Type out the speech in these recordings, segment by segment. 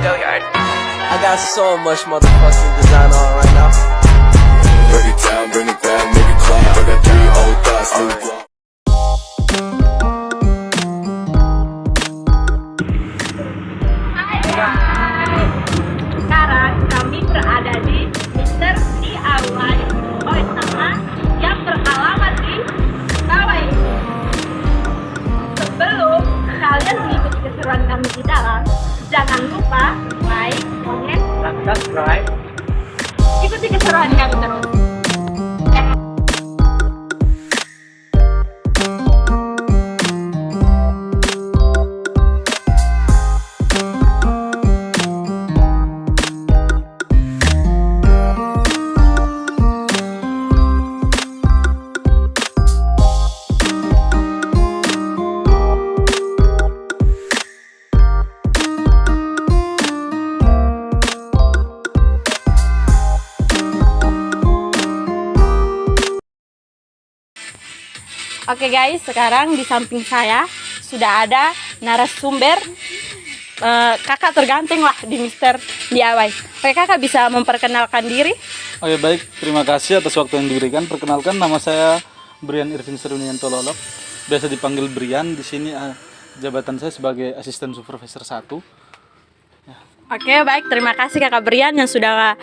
I got so much motherfucking design on right now. Break it down, bring it back, make it clap. I got 3 old thoughts, new block. Sekarang kami berada di Mr. DIY Sama yang beralamat di Kawai. Sebelum kalian mengikuti keseruan kami di dalam, jangan lupa like, comment, dan subscribe. Ikuti keseruan kami terus. Oke guys, sekarang di samping saya sudah ada narasumber kakak terganteng lah di Mr. DIY. Oke, kakak bisa memperkenalkan diri? Oke, baik, terima kasih atas waktu yang diberikan. Perkenalkan, nama saya Brian Irvin Serunianto Lolok, biasa dipanggil Brian. Di sini jabatan saya sebagai asisten supervisor 1. Oke, baik, terima kasih kakak Brian yang sudah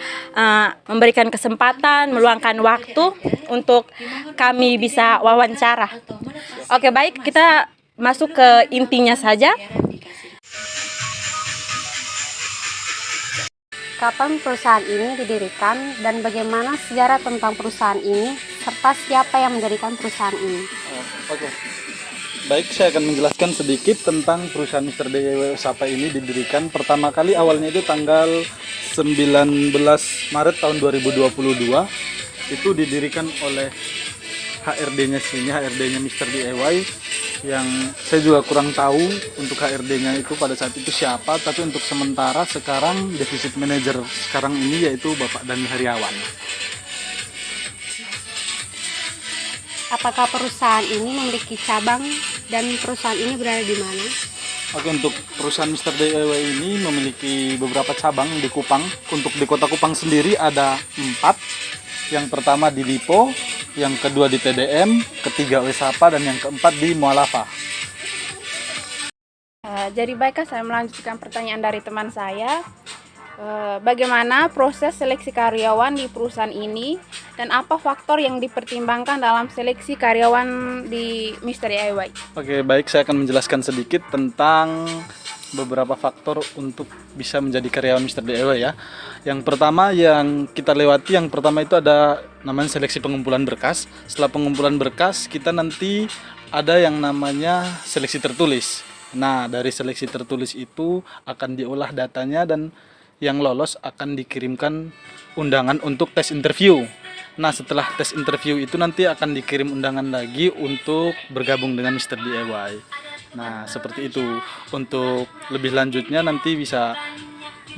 memberikan kesempatan, meluangkan waktu untuk kami bisa wawancara. Oke, baik, kita masuk ke intinya saja. Kapan perusahaan ini didirikan dan bagaimana sejarah tentang perusahaan ini serta siapa yang mendirikan perusahaan ini? Oke. Baik, saya akan menjelaskan sedikit tentang perusahaan Mr. DIY Sapa ini didirikan pertama kali awalnya itu tanggal 19 Maret tahun 2022. Itu didirikan oleh HRD-nya sini, HRD-nya Mr. DIY, yang saya juga kurang tahu untuk HRD-nya itu pada saat itu siapa, tapi untuk sementara sekarang defisit manager sekarang ini yaitu Bapak Dani Heriawan. Apakah perusahaan ini memiliki cabang dan perusahaan ini berada di mana? Oke, untuk perusahaan Mr. DIY ini memiliki beberapa cabang di Kupang. Untuk di kota Kupang sendiri ada 4. Yang pertama di Lipo, yang kedua di TDM, ketiga Wesapa, dan yang keempat di Mualafah. Jadi baiklah, saya melanjutkan pertanyaan dari teman saya. Bagaimana proses seleksi karyawan di perusahaan ini dan apa faktor yang dipertimbangkan dalam seleksi karyawan di Mr. DIY? Oke, baik, saya akan menjelaskan sedikit tentang beberapa faktor untuk bisa menjadi karyawan Mr. DIY ya. Yang pertama yang kita lewati, yang pertama itu ada namanya seleksi pengumpulan berkas. Setelah pengumpulan berkas, kita nanti ada yang namanya seleksi tertulis. Nah, dari seleksi tertulis itu akan diolah datanya dan yang lolos akan dikirimkan undangan untuk tes interview. Nah, setelah tes interview itu nanti akan dikirim undangan lagi untuk bergabung dengan Mr. DIY. Nah, seperti itu. Untuk lebih lanjutnya nanti bisa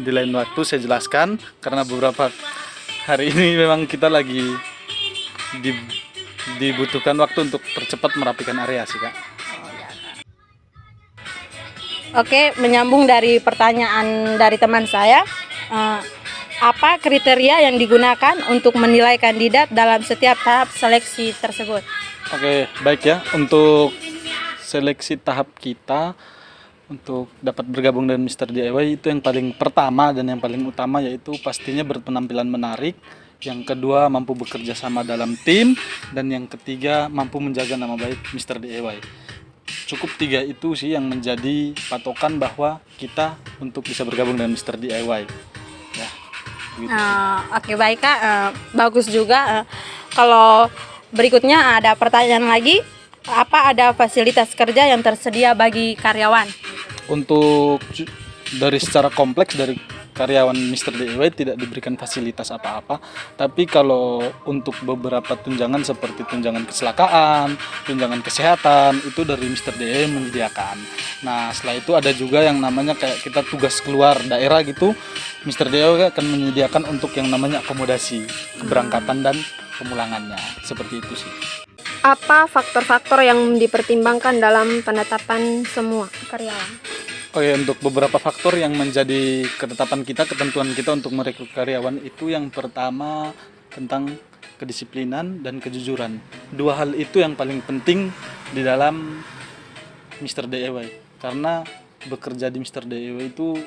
di lain waktu saya jelaskan, karena beberapa hari ini memang kita lagi dibutuhkan waktu untuk percepat merapikan area sih, Kak. Oke, menyambung dari pertanyaan dari teman saya, apa kriteria yang digunakan untuk menilai kandidat dalam setiap tahap seleksi tersebut? Oke, baik ya. Untuk seleksi tahap kita untuk dapat bergabung dengan Mr. DIY itu yang paling pertama dan yang paling utama yaitu pastinya berpenampilan menarik. Yang kedua, mampu bekerja sama dalam tim, dan yang ketiga, mampu menjaga nama baik Mr. DIY. Cukup 3 itu sih yang menjadi patokan bahwa kita untuk bisa bergabung dengan Mr. DIY. Ya, gitu. Oke, baik Kak, bagus juga. Kalau berikutnya ada pertanyaan lagi, apa ada fasilitas kerja yang tersedia bagi karyawan? Untuk dari secara kompleks dari karyawan Mr. DIY tidak diberikan fasilitas apa-apa, tapi kalau untuk beberapa tunjangan seperti tunjangan kecelakaan, tunjangan kesehatan itu dari Mr. DIY menyediakan. Nah, setelah itu ada juga yang namanya kayak kita tugas keluar daerah gitu, Mr. DIY akan menyediakan untuk yang namanya akomodasi keberangkatan dan pemulangannya, seperti itu sih. Apa faktor-faktor yang dipertimbangkan dalam penetapan semua karyawan? Oke, untuk beberapa faktor yang menjadi ketetapan kita, ketentuan kita untuk merekrut karyawan itu yang pertama tentang kedisiplinan dan kejujuran. Dua hal itu yang paling penting di dalam Mr. DIY. Karena bekerja di Mr. DIY itu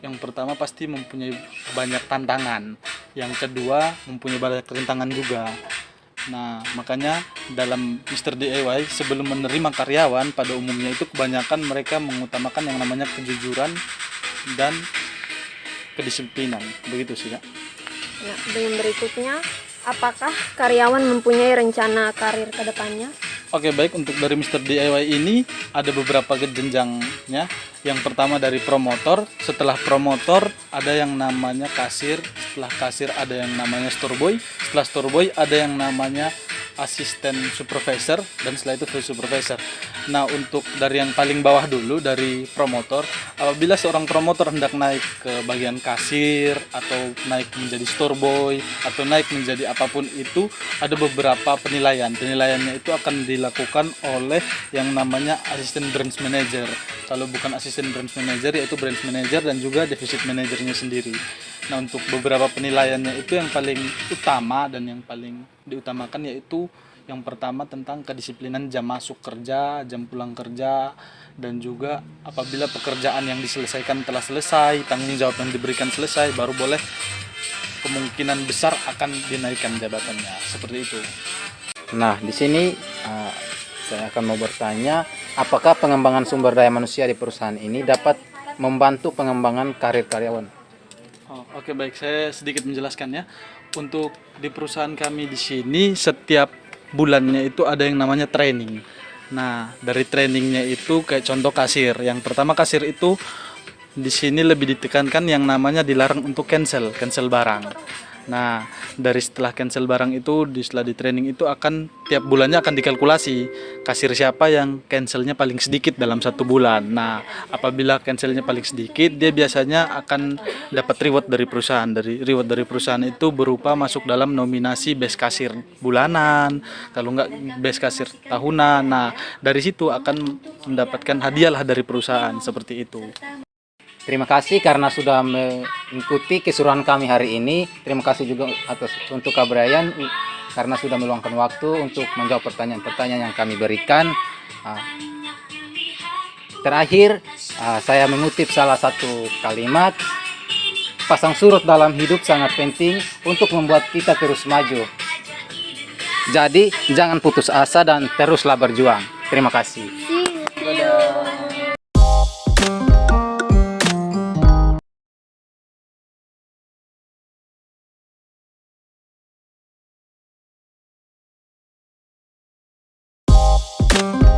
yang pertama pasti mempunyai banyak tantangan. Yang kedua mempunyai banyak rintangan juga. Nah, makanya dalam Mr. DIY sebelum menerima karyawan pada umumnya itu kebanyakan mereka mengutamakan yang namanya kejujuran dan kedisiplinan. Begitu sih, Kak. Nah, yang berikutnya, apakah karyawan mempunyai rencana karir ke depannya? Oke, baik, untuk dari Mr. DIY ini ada beberapa jenjangnya. Yang pertama dari promotor, setelah promotor ada yang namanya kasir, setelah kasir ada yang namanya store boy, setelah store boy ada yang namanya asisten supervisor, dan setelah itu full supervisor. Nah, untuk dari yang paling bawah dulu, dari promotor, apabila seorang promotor hendak naik ke bagian kasir atau naik menjadi store boy atau naik menjadi apapun itu, ada beberapa penilaian. Penilaiannya itu akan dilakukan oleh yang namanya asisten branch manager. Kalau bukan asisten branch manager, yaitu branch manager dan juga defisit manajernya sendiri. Nah, untuk beberapa penilaiannya itu yang paling utama dan yang paling diutamakan yaitu yang pertama tentang kedisiplinan jam masuk kerja, jam pulang kerja, dan juga apabila pekerjaan yang diselesaikan telah selesai, tanggung jawab yang diberikan selesai, baru boleh kemungkinan besar akan dinaikkan jabatannya. Seperti itu. Nah, di sini saya akan mau bertanya, apakah pengembangan sumber daya manusia di perusahaan ini dapat membantu pengembangan karir karyawan? Oke, baik, saya sedikit menjelaskan ya. Untuk di perusahaan kami di sini setiap bulannya itu ada yang namanya training. Nah, dari trainingnya itu kayak contoh kasir. Yang pertama kasir itu di sini lebih ditekankan yang namanya dilarang untuk cancel barang. Nah, dari setelah cancel barang itu, setelah di training itu akan tiap bulannya akan dikalkulasi kasir siapa yang cancelnya paling sedikit dalam satu bulan. Nah, apabila cancelnya paling sedikit, dia biasanya akan dapat reward dari perusahaan. Reward dari perusahaan itu berupa masuk dalam nominasi best kasir bulanan, kalau enggak best kasir tahunan. Nah, dari situ akan mendapatkan hadiah lah dari perusahaan, seperti itu. Terima kasih karena sudah mengikuti keseruan kami hari ini. Terima kasih juga untuk Kak Brian karena sudah meluangkan waktu untuk menjawab pertanyaan-pertanyaan yang kami berikan. Terakhir, saya mengutip salah satu kalimat, pasang surut dalam hidup sangat penting untuk membuat kita terus maju. Jadi, jangan putus asa dan teruslah berjuang. Terima kasih. Thank